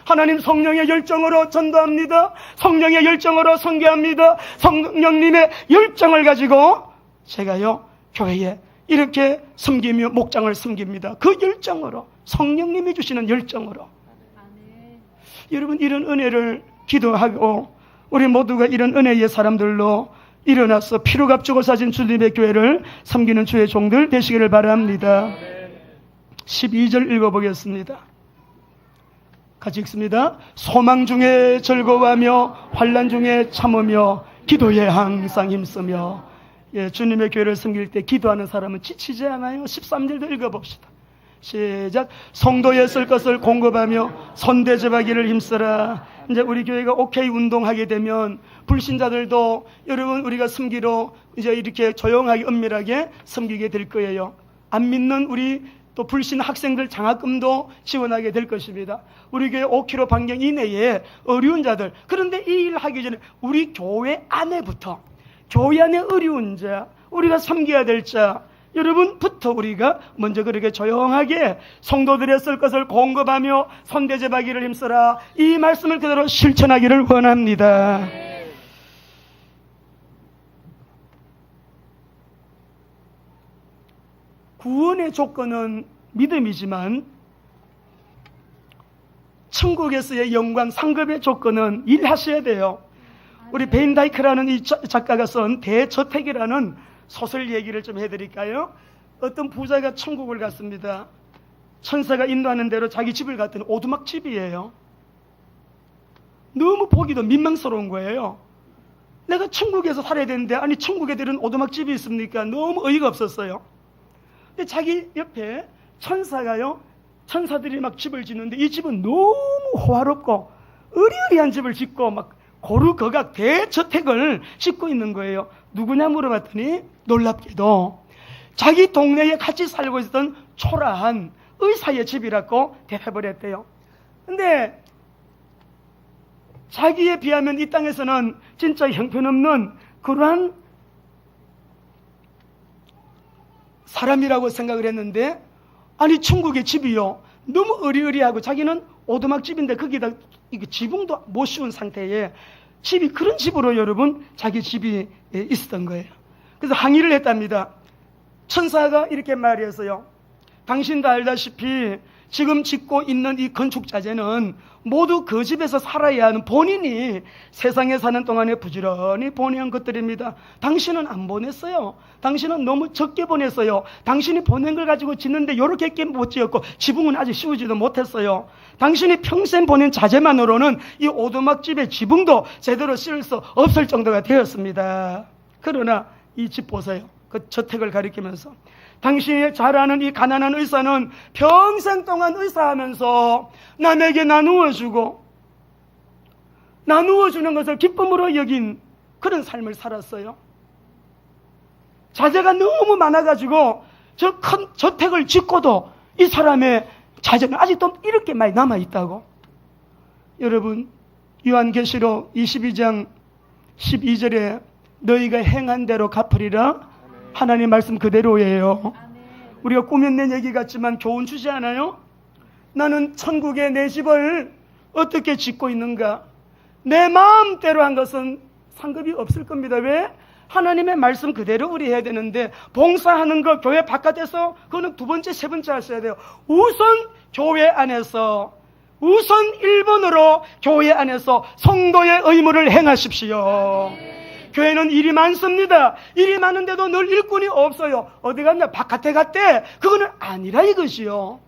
하나님 성령의 열정으로 전도합니다. 성령의 열정으로 선교합니다. 성령님의 열정을 가지고 제가요, 교회에 이렇게 섬기며 목장을 섬깁니다. 그 열정으로, 성령님이 주시는 열정으로. 여러분, 이런 은혜를 기도하고 우리 모두가 이런 은혜의 사람들로 일어나서 피로 값주고 사신 주님의 교회를 섬기는 주의 종들 되시기를 바랍니다. 12절 읽어보겠습니다. 같이 읽습니다. 소망 중에 즐거워하며 환난 중에 참으며 기도에 항상 힘쓰며. 예, 주님의 교회를 섬길 때 기도하는 사람은 지치지 않아요. 13절도 읽어봅시다. 시작. 성도에 쓸 것을 공급하며 선대제하기를 힘쓰라. 이제 우리 교회가 오케이 운동하게 되면 불신자들도 여러분 우리가 섬기러 이제 이렇게 조용하게 은밀하게 섬기게 될 거예요. 안 믿는 우리 또 불신 학생들 장학금도 지원하게 될 것입니다. 우리 교회 5km 반경 이내에 어려운 자들, 그런데 이 일을 하기 전에 우리 교회 안에부터, 교회 안에 어려운 자, 우리가 섬겨야 될 자 여러분부터 우리가 먼저 그렇게 조용하게 성도들의 쓸 것을 공급하며 선대제하기를 힘쓰라, 이 말씀을 그대로 실천하기를 원합니다. 구원의 조건은 믿음이지만 천국에서의 영광 상급의 조건은 일하셔야 돼요. 우리 베인다이크라는 이 작가가 쓴 대저택이라는 소설 얘기를 좀 해드릴까요? 어떤 부자가 천국을 갔습니다. 천사가 인도하는 대로 자기 집을 갔더니 오두막 집이에요. 너무 보기도 민망스러운 거예요. 내가 천국에서 살아야 되는데 아니 천국에 들은 오두막 집이 있습니까? 너무 어이가 없었어요. 근데 자기 옆에 천사가요, 천사들이 막 집을 짓는데 이 집은 너무 호화롭고 으리으리한 집을 짓고 막 고루거각 대저택을 짓고 있는 거예요. 누구냐 물어봤더니 놀랍게도 자기 동네에 같이 살고 있었던 초라한 의사의 집이라고 대답을 했대요. 근데 자기에 비하면 이 땅에서는 진짜 형편없는 그러한 사람이라고 생각을 했는데, 아니 천국의 집이요 너무 으리으리하고 자기는 오두막 집인데 거기다 이게 지붕도 못 씌운 상태에 집이 그런 집으로 여러분 자기 집이 있었던 거예요. 그래서 항의를 했답니다. 천사가 이렇게 말했어요. 당신도 알다시피 지금 짓고 있는 이 건축자재는 모두 그 집에서 살아야 하는 본인이 세상에 사는 동안에 부지런히 보내온 것들입니다. 당신은 안 보냈어요. 당신은 너무 적게 보냈어요. 당신이 보낸 걸 가지고 짓는데 요렇게 못 지었고 지붕은 아직 씌우지도 못했어요. 당신이 평생 보낸 자재만으로는 이 오두막집의 지붕도 제대로 씌울 수 없을 정도가 되었습니다. 그러나 이 집 보세요. 그 저택을 가리키면서 당신이 잘 아는 이 가난한 의사는 평생 동안 의사하면서 남에게 나누어주고 나누어주는 것을 기쁨으로 여긴 그런 삶을 살았어요. 자재가 너무 많아가지고 저 큰 저택을 짓고도 이 사람의 자재는 아직도 이렇게 많이 남아있다고. 여러분, 요한계시록 22장 12절에 너희가 행한 대로 갚으리라, 하나님 말씀 그대로예요. 우리가 꾸며낸 얘기 같지만 교훈 주지 않아요? 나는 천국에 내 집을 어떻게 짓고 있는가? 내 마음대로 한 것은 상급이 없을 겁니다. 왜? 하나님의 말씀 그대로 우리 해야 되는데, 봉사하는 거 교회 바깥에서 그거는 두 번째, 세 번째 하셔야 돼요. 우선 교회 안에서, 우선 1번으로 교회 안에서 성도의 의무를 행하십시오. 교회는 일이 많습니다. 일이 많은데도 늘 일꾼이 없어요. 어디 갔냐? 바깥에 갔대. 그거는 아니라 이것이요.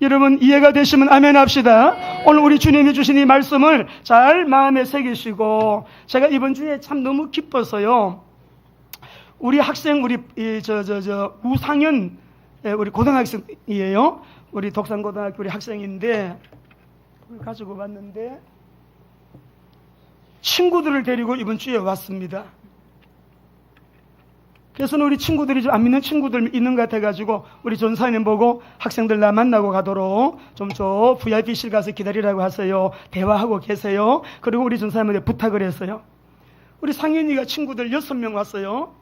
여러분 이해가 되시면 아멘 합시다. 오늘 우리 주님이 주신 이 말씀을 잘 마음에 새기시고, 제가 이번 주에 참 너무 기뻐서요. 우리 학생, 우리 우상현, 우리 고등학생이에요. 우리 독산고등학교 우리 학생인데 가지고 왔는데 친구들을 데리고 이번 주에 왔습니다. 그래서 우리 친구들이 좀 안 믿는 친구들 있는 것 같아가지고 우리 전사님 보고 학생들 나 만나고 가도록 좀 저 VIP실 가서 기다리라고 하세요. 대화하고 계세요. 그리고 우리 전사님한테 부탁을 했어요. 우리 상현이가 친구들 6명 왔어요.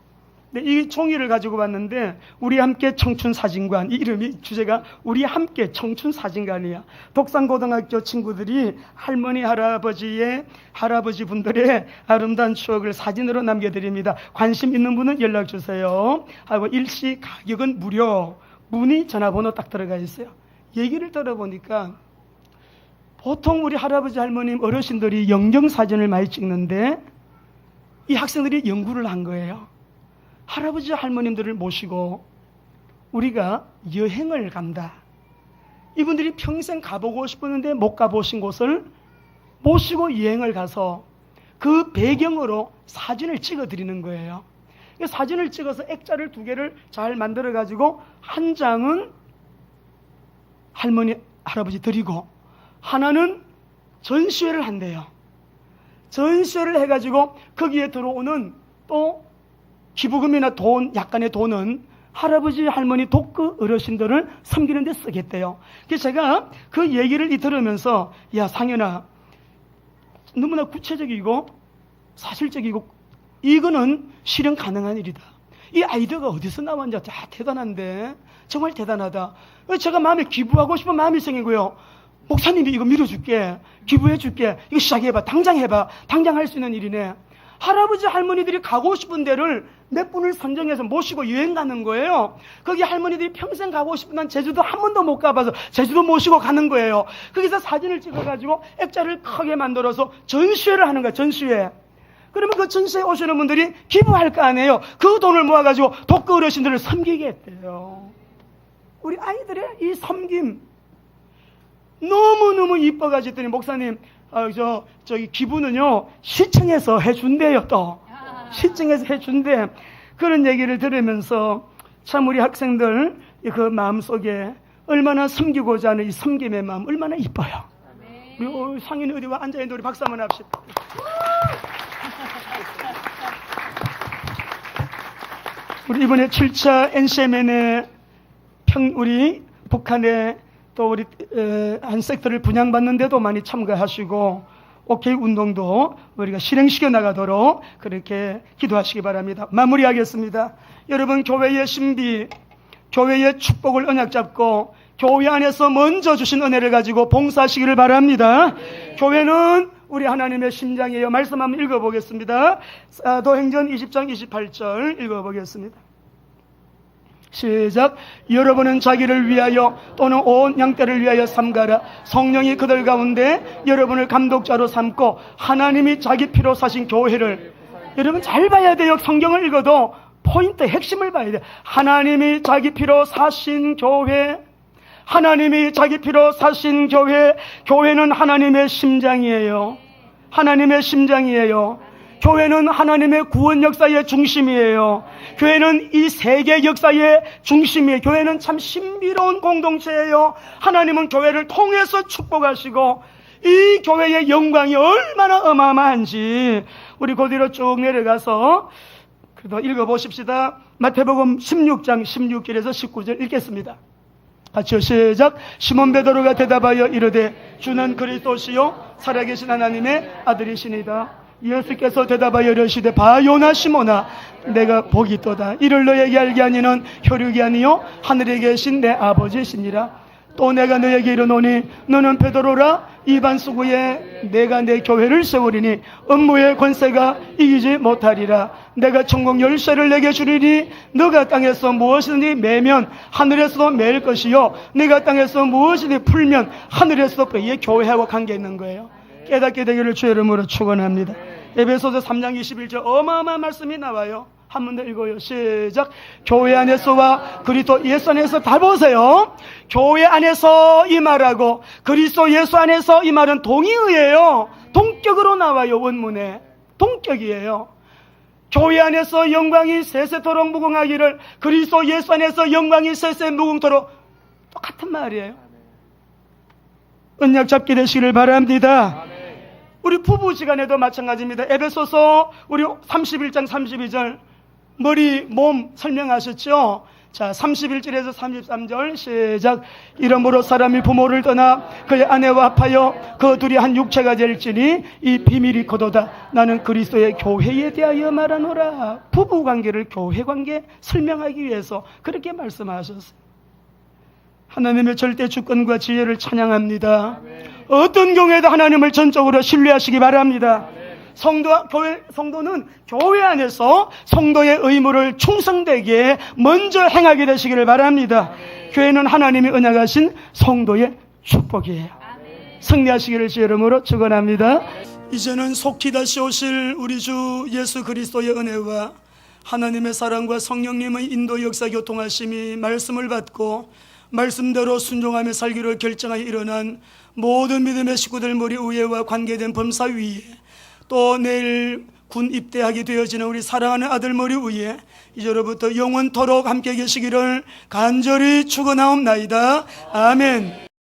근데 이 종이를 가지고 왔는데 우리 함께 청춘사진관, 이 이름이 주제가 우리 함께 청춘사진관이야. 독산고등학교 친구들이 할머니 할아버지 분들의 아름다운 추억을 사진으로 남겨드립니다. 관심 있는 분은 연락 주세요. 하고 일시 가격은 무료, 문의 전화번호 딱 들어가 있어요. 얘기를 들어보니까 보통 우리 할아버지 할머님 어르신들이 영정사진을 많이 찍는데 이 학생들이 연구를 한 거예요. 할아버지 할머님들을 모시고 우리가 여행을 간다. 이분들이 평생 가보고 싶었는데 못 가보신 곳을 모시고 여행을 가서 그 배경으로 사진을 찍어 드리는 거예요. 사진을 찍어서 액자를 2개를 잘 만들어 가지고 한 장은 할머니 할아버지 드리고 하나는 전시회를 한대요. 전시회를 해가지고 거기에 들어오는 또 기부금이나 돈, 약간의 돈은 할아버지 할머니 독거 어르신들을 섬기는 데 쓰겠대요. 그래서 제가 그 얘기를 들으면서 야 상현아, 너무나 구체적이고 사실적이고 이거는 실현 가능한 일이다. 이 아이디어가 어디서 나왔는지 대단한데, 정말 대단하다. 제가 마음에 기부하고 싶은 마음이 생기고요. 목사님이 이거 밀어줄게, 기부해줄게, 이거 시작해봐, 당장 해봐, 당장 할 수 있는 일이네. 할아버지 할머니들이 가고 싶은 데를 몇 분을 선정해서 모시고 여행 가는 거예요. 거기 할머니들이 평생 가고 싶은 난 제주도 한 번도 못 가봐서 제주도 모시고 가는 거예요. 거기서 사진을 찍어가지고 액자를 크게 만들어서 전시회를 하는 거야. 전시회. 그러면 그 전시회에 오시는 분들이 기부할 거 아니에요. 그 돈을 모아가지고 독거 어르신들을 섬기게 했대요. 우리 아이들의 이 섬김 너무너무 이뻐가지고 했더니 목사님, 저기 기부는요 시청에서 해준대요. 또 시청에서 해준대. 그런 얘기를 들으면서 참 우리 학생들 그 마음속에 얼마나 섬기고자 하는 이 섬김의 마음 얼마나 이뻐요. 우리 상인이 어디 와 앉아있는데 우리 박수 한번 합시다. 우리 이번에 7차 NCMN에 우리 북한에 또 우리 한 섹터를 분양받는데도 많이 참가하시고 오케이 운동도 우리가 실행시켜 나가도록 그렇게 기도하시기 바랍니다. 마무리하겠습니다. 여러분, 교회의 신비, 교회의 축복을 언약 잡고 교회 안에서 먼저 주신 은혜를 가지고 봉사하시기를 바랍니다. 교회는 우리 하나님의 심장이에요. 말씀 한번 읽어보겠습니다. 사도행전 20장 28절 읽어보겠습니다. 시작. 여러분은 자기를 위하여 또는 온 양떼를 위하여 삼가라. 성령이 그들 가운데 여러분을 감독자로 삼고 하나님이 자기 피로 사신 교회를, 여러분 잘 봐야 돼요. 성경을 읽어도 포인트 핵심을 봐야 돼요. 하나님이 자기 피로 사신 교회, 하나님이 자기 피로 사신 교회. 교회는 하나님의 심장이에요. 하나님의 심장이에요. 교회는 하나님의 구원 역사의 중심이에요. 교회는 이 세계 역사의 중심이에요. 교회는 참 신비로운 공동체예요. 하나님은 교회를 통해서 축복하시고 이 교회의 영광이 얼마나 어마어마한지 우리 그 뒤로 쭉 내려가서 그래도 읽어보십시다. 마태복음 16장 16절에서 19절 읽겠습니다. 같이요. 시작. 시몬 베드로가 대답하여 이르되 주는 그리스도시요 살아계신 하나님의 아들이시니이다. 예수께서 대답하여 이르시되 봐 요나 시몬아, 내가 복이 있도다. 이를 너에게 알게 하니는 혈육이 아니요 하늘에 계신 내 아버지시니라. 또 내가 너에게 이르노니 너는 베드로라. 이 반수구에 내가 내 교회를 세우리니 음부의 권세가 이기지 못하리라. 내가 천국 열쇠를 내게 주리니 너가 땅에서 무엇이든지 매면 하늘에서도 매일 것이요 내가 땅에서 무엇이든지 풀면 하늘에서도 풀. 이게 교회하고 관계 있는 거예요. 깨닫게 되기를 주의 이름으로 축원합니다. 에베소서 3장 21절 어마어마한 말씀이 나와요. 한 번 더 읽어요. 시작. 교회 안에서와 그리스도 예수 안에서 다 보세요. 교회 안에서 이 말하고 그리스도 예수 안에서 이 말은 동의어예요. 동격으로 나와요. 원문에 동격이에요. 교회 안에서 영광이 세세토록 무궁하기를 그리스도 예수 안에서 영광이 세세 무궁토록, 똑같은 말이에요. 언약 잡게 되시기를 바랍니다. 우리 부부지간에도 마찬가지입니다. 에베소서 우리 31장 32절 머리 몸 설명하셨죠? 자, 31절에서 33절 시작. 이러므로 사람이 부모를 떠나 그의 아내와 합하여 그 둘이 한 육체가 될지니 이 비밀이 거도다. 나는 그리스도의 교회에 대하여 말하노라. 부부관계를 교회관계 설명하기 위해서 그렇게 말씀하셨어요. 하나님의 절대 주권과 지혜를 찬양합니다. 어떤 경우에도 하나님을 전적으로 신뢰하시기 바랍니다. 성도는 교회 안에서 성도의 의무를 충성되게 먼저 행하게 되시기를 바랍니다. 교회는 하나님이 언약하신 성도의 축복이에요. 승리하시기를 주의 이름으로 축원합니다. 이제는 속히 다시 오실 우리 주 예수 그리스도의 은혜와 하나님의 사랑과 성령님의 인도 역사 교통하심이 말씀을 받고 말씀대로 순종하며 살기로 결정하여 일어난 모든 믿음의 식구들 머리 위에와 관계된 범사 위에 또 내일 군 입대하게 되어지는 우리 사랑하는 아들 머리 위에 이제로부터 영원토록 함께 계시기를 간절히 축원하옵나이다. 아멘.